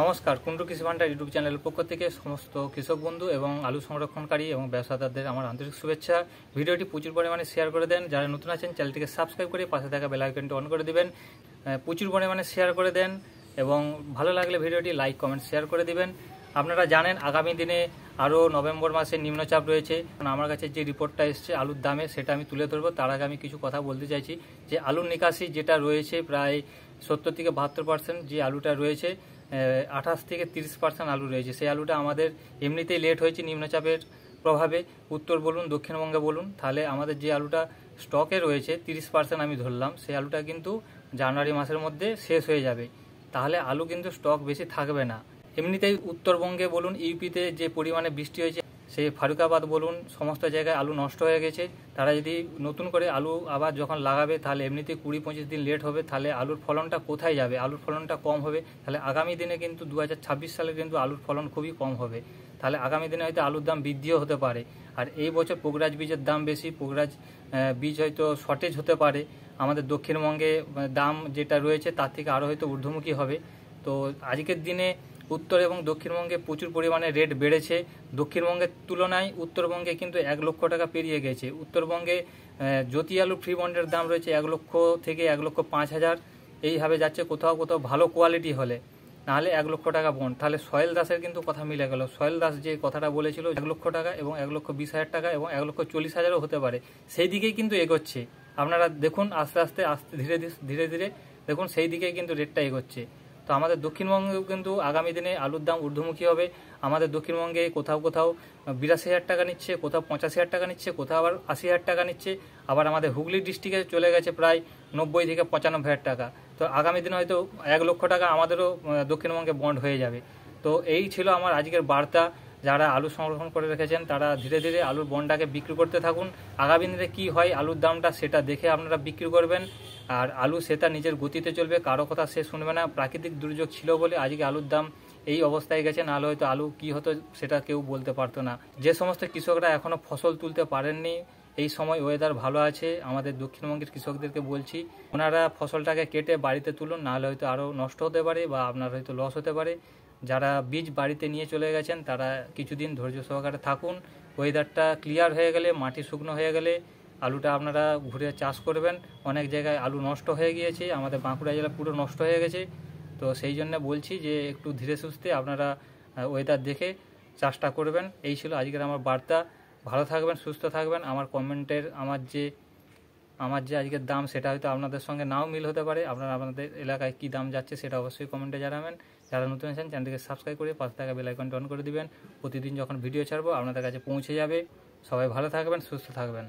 নমস্কার, কুন্ডু কৃষি ভান্ডার ইউটিউব চ্যানেলের পক্ষ থেকে সমস্ত কৃষক বন্ধু এবং আলু সংরক্ষণকারী এবং ব্যবসাদারদের আমার আন্তরিক শুভেচ্ছা। ভিডিওটি প্রচুর পরিমাণে শেয়ার করে দেন। যারা নতুন আছেন চ্যানেলটিকে সাবস্ক্রাইব করে পাশে থাকা বেল আইকনটি অন করে দিবেন। প্রচুর পরিমাণে শেয়ার করে দেন এবং ভালো লাগলে ভিডিওটি লাইক কমেন্ট শেয়ার করে দিবেন। আপনারা জানেন আগামী দিনে আরও নভেম্বর মাসে নিম্নচাপ রয়েছে। আমার কাছে যে রিপোর্টটা এসছে আলুর দামে সেটা আমি তুলে ধরবো। তার আগে আমি কিছু কথা বলতে চাইছি যে আলুর নিকাশি যেটা রয়েছে প্রায় 70 থেকে 72% যে আলুটা রয়েছে, 28 থেকে 30% আলু রয়েছে। সেই আলুটা আমাদের এমনিতেই লেট হয়েছে নিম্নচাপের প্রভাবে, উত্তর বলুন দক্ষিণবঙ্গে বলুন। তাহলে আমাদের যে আলুটা স্টকে রয়েছে 30% আমি ধরলাম, সেই আলুটা কিন্তু জানুয়ারি মাসের মধ্যে শেষ হয়ে যাবে। তাহলে আলু কিন্তু স্টক বেশি থাকবে না। এমনিতেই উত্তরবঙ্গে বলুন, ইউপিতে যে পরিমাণে বৃষ্টি হয়েছে, সেই ফারুকাবাদ বলুন, সমস্ত জায়গায় আলু নষ্ট হয়ে গেছে। তারা যদি নতুন করে আলু আবার যখন লাগাবে তাহলে এমনিতেই 20-25 দিন লেট হবে। তাহলে আলুর ফলনটা কোথায় যাবে? আলুর ফলনটা কম হবে। তাহলে আগামী দিনে কিন্তু 2026 সালে কিন্তু আলুর ফলন খুবই কম হবে। তাহলে আগামী দিনে হয়তো আলুর দাম বৃদ্ধিও হতে পারে। আর এই বছর পোগরাজ বীজের দাম বেশি, পোগরাজ বীজ হয়তো শর্টেজ হতে পারে। আমাদের দক্ষিণবঙ্গে দাম যেটা রয়েছে তার থেকে আরও হয়তো ঊর্ধ্বমুখী হবে। তো আজকের দিনে উত্তর এবং দক্ষিণবঙ্গে প্রচুর পরিমাণে রেট বেড়েছে। দক্ষিণবঙ্গের তুলনায় উত্তরবঙ্গে কিন্তু 1 লক্ষ টাকা পেরিয়ে গেছে। উত্তরবঙ্গে জ্যোতি আলু ফ্রি বন্ডের দাম রয়েছে 1 লক্ষ থেকে 1,05,000 এইভাবে যাচ্ছে। কোথাও কোথাও ভালো কোয়ালিটি হলে, নাহলে 1 লক্ষ টাকা বন্ড। তাহলে সোহেল দাসের কিন্তু কথা মিলে গেল। সোহেল দাস যে কথাটা বলেছিল 1 লক্ষ টাকা এবং 1,20,000 টাকা এবং 1,40,000ও হতে পারে, সেই দিকেই কিন্তু এগোচ্ছে। আপনারা দেখুন আস্তে আস্তে ধীরে ধীরে দেখুন সেই দিকেই কিন্তু রেটটা এগোচ্ছে। তো আমাদের দক্ষিণবঙ্গেও কিন্তু আগামী দিনে আলুর দাম ঊর্ধ্বমুখী হবে। আমাদের দক্ষিণবঙ্গে কোথাও কোথাও 82,000 টাকা নিচ্ছে, কোথাও 85,000 টাকা নিচ্ছে, কোথাও আবার 80,000 টাকা নিচ্ছে। আবার আমাদের হুগলি ডিস্ট্রিক্টে চলে গেছে প্রায় 90 থেকে 95,000 টাকা। তো আগামী দিনে হয়তো 1 লক্ষ টাকা আমাদেরও দক্ষিণবঙ্গে বন্ড হয়ে যাবে। তো এই ছিল আমার আজকের বার্তা। যারা আলু সংরক্ষণ করে রেখেছেন তারা ধীরে ধীরে আলুর বন্ডটাকে বিক্রি করতে থাকুন। আগামী দিনে কী হয় আলুর দামটা সেটা দেখে আপনারা বিক্রি করবেন। আর আলু সেটা নিজের গতিতে চলবে, কারো কথা সে শুনবে না। প্রাকৃতিক দুর্যোগ ছিল বলে আজকে আলুর দাম এই অবস্থায় গেছে, নাহলে হয়তো আলু কী হতো সেটা কেউ বলতে পারতো না। যে সমস্ত কৃষকরা এখনও ফসল তুলতে পারেননি, এই সময় ওয়েদার ভালো আছে, আমাদের দক্ষিণবঙ্গের কৃষকদেরকে বলছি ওনারা ফসলটাকে কেটে বাড়িতে তুলুন, নাহলে হয়তো আরও নষ্ট হতে পারে বা আপনার হয়তো লস হতে পারে। যারা বীজ বাড়িতে নিয়ে চলে গেছেন তারা কিছুদিন ধৈর্য সহকারে থাকুন। ওয়েদারটা ক্লিয়ার হয়ে গেলে, মাটি শুকনো হয়ে গেলে আলুটা আপনারা ঘুরে চাষ করবেন। অনেক জায়গায় আলু নষ্ট হয়ে গিয়েছে, আমাদের বাঁকুড়া জেলা পুরো নষ্ট হয়ে গেছে। তো সেই জন্য বলছি যে একটু ধীরে সুস্থে আপনারা ওয়েদার দেখে চাষটা করবেন। এই ছিল আজকের আমার বার্তা। ভালো থাকবেন, সুস্থ থাকবেন। আমার কমেন্টের আমার যে আজকের দাম সেটা হয়তো আপনাদের সঙ্গে নাও মিল হতে পারে। আপনারা আপনাদের এলাকায় কী দাম যাচ্ছে সেটা অবশ্যই কমেন্টে জানাবেন। যারা নতুন আছেন চ্যানেলটিকে সাবস্ক্রাইব করে পাশে থাকা বেল আইকনটি অন করে দিবেন। প্রতিদিন যখন ভিডিও ছাড়বো আপনাদের কাছে পৌঁছে যাবে। সবাই ভালো থাকবেন, সুস্থ থাকবেন।